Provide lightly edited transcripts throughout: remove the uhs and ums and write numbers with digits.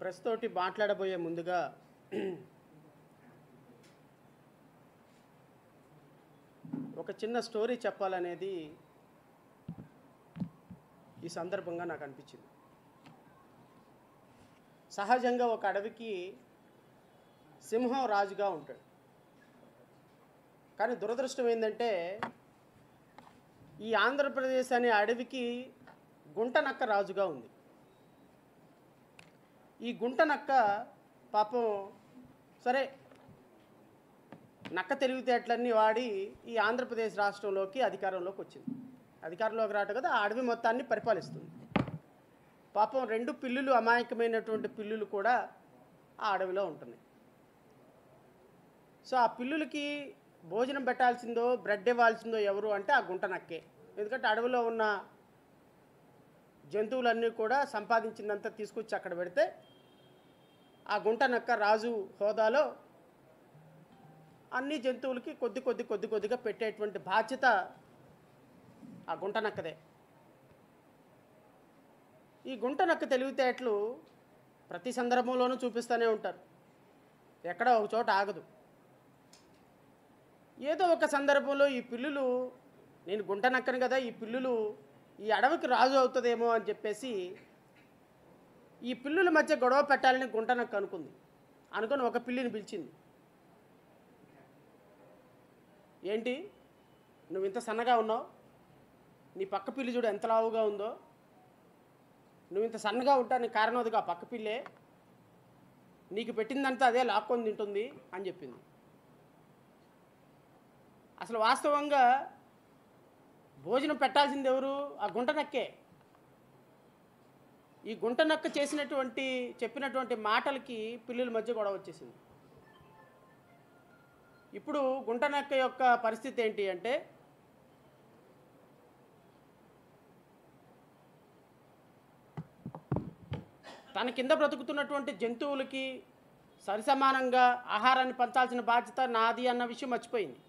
Press తోటి మాట్లాడబోయే ముందుగా ఒక చిన్న స్టోరీ చెప్పాలనేది ఈ సందర్భంగా నాకు అనిపించింది. సహజంగా ఒక అడవికి సింహం రాజుగా ఉంటాడు. కానీ దురదృష్టం ఏంటంటే ఈ ఆంధ్రప్రదేశ్ అనే అడవికి గుంటనక్క రాజుగా ఉంది. ఈ గుంటనక్క పాపం సరే నక్క తెలివితేటలన్నీ వాడి ఈ ఆంధ్రప్రదేశ్ రాష్ట్రంలోకి అధికారంలోకి వచ్చింది. అధికారంలోకి రావటం కదా, ఆ అడవి మొత్తాన్ని పరిపాలిస్తుంది. పాపం 2 పిల్లులు, అమాయకమైనటువంటి పిల్లులు కూడా ఆ అడవిలో ఉంటున్నాయి. సో ఆ పిల్లులకి భోజనం పెట్టాల్సిందో బ్రెడ్ ఇవ్వాల్సిందో ఎవరు అంటే ఆ గుంటనక్కే. ఎందుకంటే అడవిలో ఉన్న జంతువులన్నీ కూడా సంపాదించిందంతా తీసుకొచ్చి అక్కడ పెడితే ఆ గుంటనక్క రాజు హోదాలో అన్ని జంతువులకి కొద్దిగా పెట్టేటువంటి బాధ్యత ఆ గుంటనక్కదే. ఈ గుంటనక్క తెలివితేటలు ప్రతి సందర్భంలోనూ చూపిస్తూనే ఉంటారు, ఎక్కడ ఒక చోట ఆగదు. ఏదో ఒక సందర్భంలో ఈ పిల్లులు, నేను గుంటనక్కను కదా, ఈ పిల్లులు ఈ అడవికి రాజు అవుతుందేమో అని చెప్పేసి ఈ పిల్లుల మధ్య గొడవ పెట్టాలని గుంటనక్క అనుకుని ఒక పిల్లిని పిలిచింది. ఏంటి నువ్వు ఇంత సన్నగా ఉన్నావు, నీ పక్క పిల్లి చూడు ఎంత లావుగా ఉందో, నువ్వు ఇంత సన్నగా ఉంటానికి కారణం అదిగా పక్క పిల్లే, నీకు పెట్టిందంతా అదే లాక్కొని తింటుంది అని చెప్పింది. అసలు వాస్తవంగా భోజనం పెట్టాల్సింది ఎవరు? ఆ గుంటనక్కే. ఈ గుంటనక్క చెప్పినటువంటి మాటలకి పిల్లుల మధ్య గొడవ వచ్చేసింది. ఇప్పుడు గుంటనక్క యొక్క పరిస్థితి ఏంటి అంటే, తన కింద బ్రతుకుతున్నటువంటి జంతువులకి సరిసమానంగా ఆహారాన్ని పంచాల్సిన బాధ్యత నాది అన్న విషయం మర్చిపోయింది.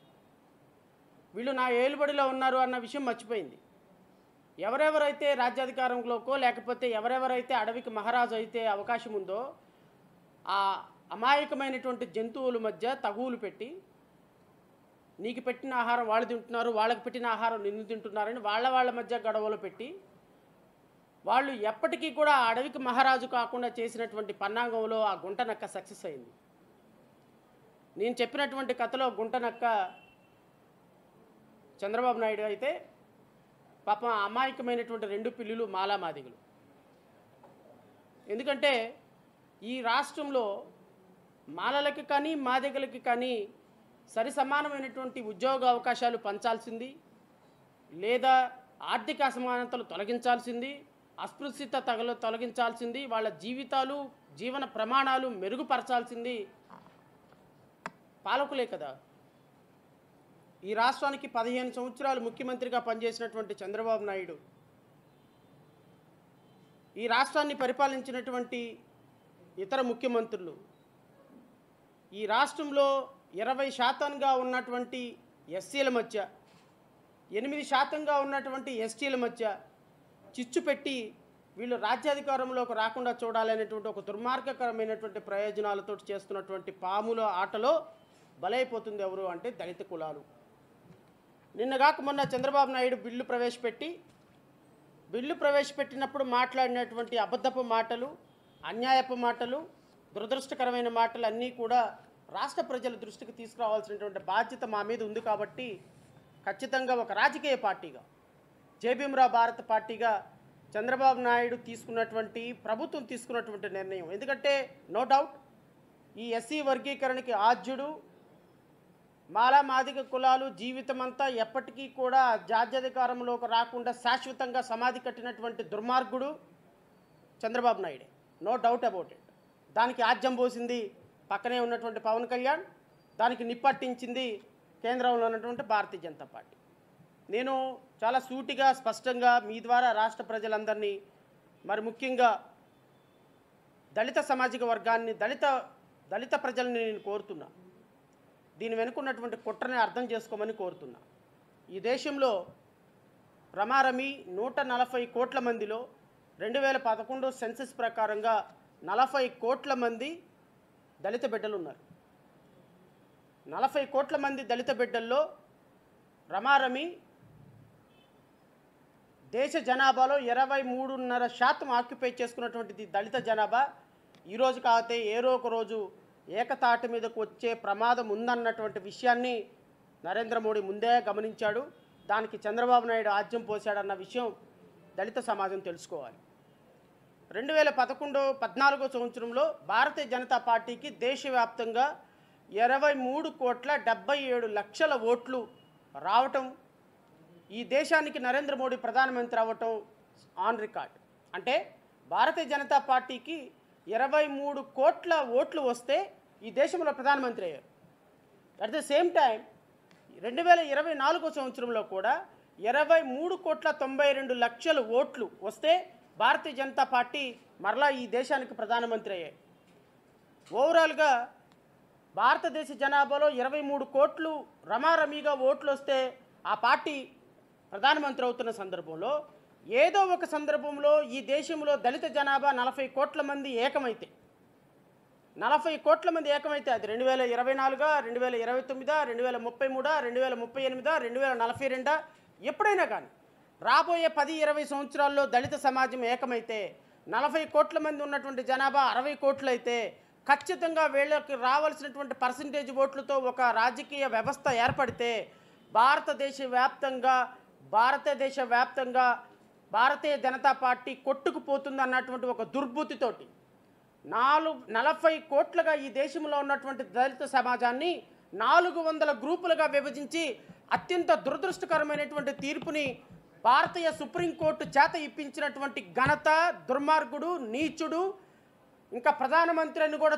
వీళ్ళు నా ఏలుబడిలో ఉన్నారు అన్న విషయం మర్చిపోయింది. ఎవరెవరైతే రాజ్యాధికారంలోకో లేకపోతే ఎవరెవరైతే అడవికి మహారాజు అయితే అవకాశం ఉందో ఆ అమాయకమైనటువంటి జంతువుల మధ్య తగువులు పెట్టి, నీకు పెట్టిన ఆహారం వాళ్ళు తింటున్నారు, వాళ్ళకి పెట్టిన ఆహారం నిన్ను తింటున్నారని వాళ్ళ మధ్య గొడవలు పెట్టి వాళ్ళు ఎప్పటికీ కూడా ఆ అడవికి మహారాజు కాకుండా చేసినటువంటి పన్నాగంలో ఆ గుంటనక్క సక్సెస్ అయింది. నేను చెప్పినటువంటి కథలో గుంటనక్క చంద్రబాబు నాయుడు అయితే పాపం అమాయకమైనటువంటి 2 పిల్లులు మాలామాదిగలు. ఎందుకంటే ఈ రాష్ట్రంలో మాలలకి కానీ మాదిగలకి కానీ సరి సమానమైనటువంటి ఉద్యోగ అవకాశాలు పంచాల్సింది, లేదా ఆర్థిక అసమానతలు తొలగించాల్సింది, అస్పృశ్యత తొలగించాల్సింది, వాళ్ళ జీవితాలు జీవన ప్రమాణాలు మెరుగుపరచాల్సింది పాలకులే కదా. ఈ రాష్ట్రానికి 15 సంవత్సరాలు ముఖ్యమంత్రిగా పనిచేసినటువంటి చంద్రబాబు నాయుడు, ఈ రాష్ట్రాన్ని పరిపాలించినటువంటి ఇతర ముఖ్యమంత్రులు, ఈ రాష్ట్రంలో 20% ఉన్నటువంటి ఎస్సీల మధ్య 8% ఉన్నటువంటి ఎస్టీల మధ్య చిచ్చు పెట్టి వీళ్ళు రాజ్యాధికారంలోకి రాకుండా చూడాలనేటువంటి ఒక దుర్మార్గకరమైనటువంటి ప్రయోజనాలతో చేస్తున్నటువంటి పాముల ఆటలో బలైపోతుంది ఎవరు అంటే దళిత కులాలు. నిన్నగాక మొన్న చంద్రబాబు నాయుడు బిల్లు ప్రవేశపెట్టినప్పుడు మాట్లాడినటువంటి అబద్ధపు మాటలు, అన్యాయపు మాటలు, దురదృష్టకరమైన మాటలు అన్నీ కూడా రాష్ట్ర ప్రజల దృష్టికి తీసుకురావాల్సినటువంటి బాధ్యత మా మీద ఉంది. కాబట్టి ఖచ్చితంగా ఒక రాజకీయ పార్టీగా, జేబీఎంరావు భారత పార్టీగా చంద్రబాబు నాయుడు ప్రభుత్వం తీసుకున్నటువంటి నిర్ణయం, ఎందుకంటే నో డౌట్ ఈ ఎస్సీ వర్గీకరణకి ఆద్యుడు, మాదిగ కులాలు జీవితమంతా ఎప్పటికీ కూడా రాజ్యాధికారంలోకి రాకుండా శాశ్వతంగా సమాధి కట్టినటువంటి దుర్మార్గుడు చంద్రబాబు నాయుడే, నో డౌట్ అబౌట్ ఇట్. దానికి ఆజ్యం పోసింది పక్కనే ఉన్నటువంటి పవన్ కళ్యాణ్, దానికి నిప్పట్టించింది కేంద్రంలో ఉన్నటువంటి భారతీయ జనతా పార్టీ. నేను చాలా సూటిగా స్పష్టంగా మీ ద్వారా రాష్ట్ర ప్రజలందరినీ, మరి ముఖ్యంగా దళిత సామాజిక వర్గాన్ని, దళిత ప్రజల్ని నేను కోరుతున్నా, దీని వెనుకున్నటువంటి కుట్రని అర్థం చేసుకోమని కోరుతున్నా. ఈ దేశంలో రమారమి 140 కోట్ల మందిలో 2011 సెన్సస్ ప్రకారంగా 40 కోట్ల మంది దళిత బిడ్డలు ఉన్నారు. 40 కోట్ల మంది దళిత బిడ్డల్లో రమారమి దేశ జనాభాలో 23.5% ఆక్యుపై చేసుకున్నటువంటిది దళిత జనాభా. ఈరోజు కాకపోతే ఏరో ఒక రోజు ఏకతాటి మీదకు వచ్చే ప్రమాదం ఉందన్నటువంటి విషయాన్ని నరేంద్ర మోడీ ముందే గమనించాడు. దానికి చంద్రబాబు నాయుడు ఆజ్యం పోశాడన్న విషయం దళిత సమాజం తెలుసుకోవాలి. 2014 సంవత్సరంలో భారతీయ జనతా పార్టీకి దేశవ్యాప్తంగా 23,77,00,000 ఓట్లు రావటం, ఈ దేశానికి నరేంద్ర మోడీ ప్రధానమంత్రి అవ్వటం ఆన్ రికార్డ్. అంటే భారతీయ జనతా పార్టీకి 23 కోట్ల ఓట్లు వస్తే ఈ దేశంలో ప్రధానమంత్రి అయ్యారు. అట్ ద సేమ్ టైం 2024 సంవత్సరంలో కూడా 23,92,00,000 ఓట్లు వస్తే భారతీయ జనతా పార్టీ మరలా ఈ దేశానికి ప్రధానమంత్రి అయ్యాయి. ఓవరాల్గా భారతదేశ జనాభాలో 23 కోట్లు రమారమీగా ఓట్లు వస్తే ఆ పార్టీ ప్రధానమంత్రి అవుతున్న సందర్భంలో ఏదో ఒక సందర్భంలో ఈ దేశంలో దళిత జనాభా 40 కోట్ల మంది ఏకమైతే, 40 కోట్ల మంది ఏకమైతే అది 2024, 2029, 2033, 2038, 2042 ఎప్పుడైనా కానీ రాబోయే 10-20 సంవత్సరాల్లో దళిత సమాజం ఏకమైతే 40 కోట్ల మంది ఉన్నటువంటి జనాభా 60 కోట్లు అయితే ఖచ్చితంగా వీళ్ళకి రావాల్సినటువంటి పర్సంటేజ్ ఓట్లతో ఒక రాజకీయ వ్యవస్థ ఏర్పడితే భారతదేశ వ్యాప్తంగా భారతీయ జనతా పార్టీ కొట్టుకుపోతుంది అన్నటువంటి ఒక దుర్బుద్ధితోటి 40 కోట్లుగా ఈ దేశంలో ఉన్నటువంటి దళిత సమాజాన్ని 400 గ్రూపులుగా విభజించి అత్యంత దురదృష్టకరమైనటువంటి తీర్పుని భారతీయ సుప్రీంకోర్టు చేత ఇప్పించినటువంటి ఘనత దుర్మార్గుడు, నీచుడు, ఇంకా ప్రధానమంత్రిని కూడా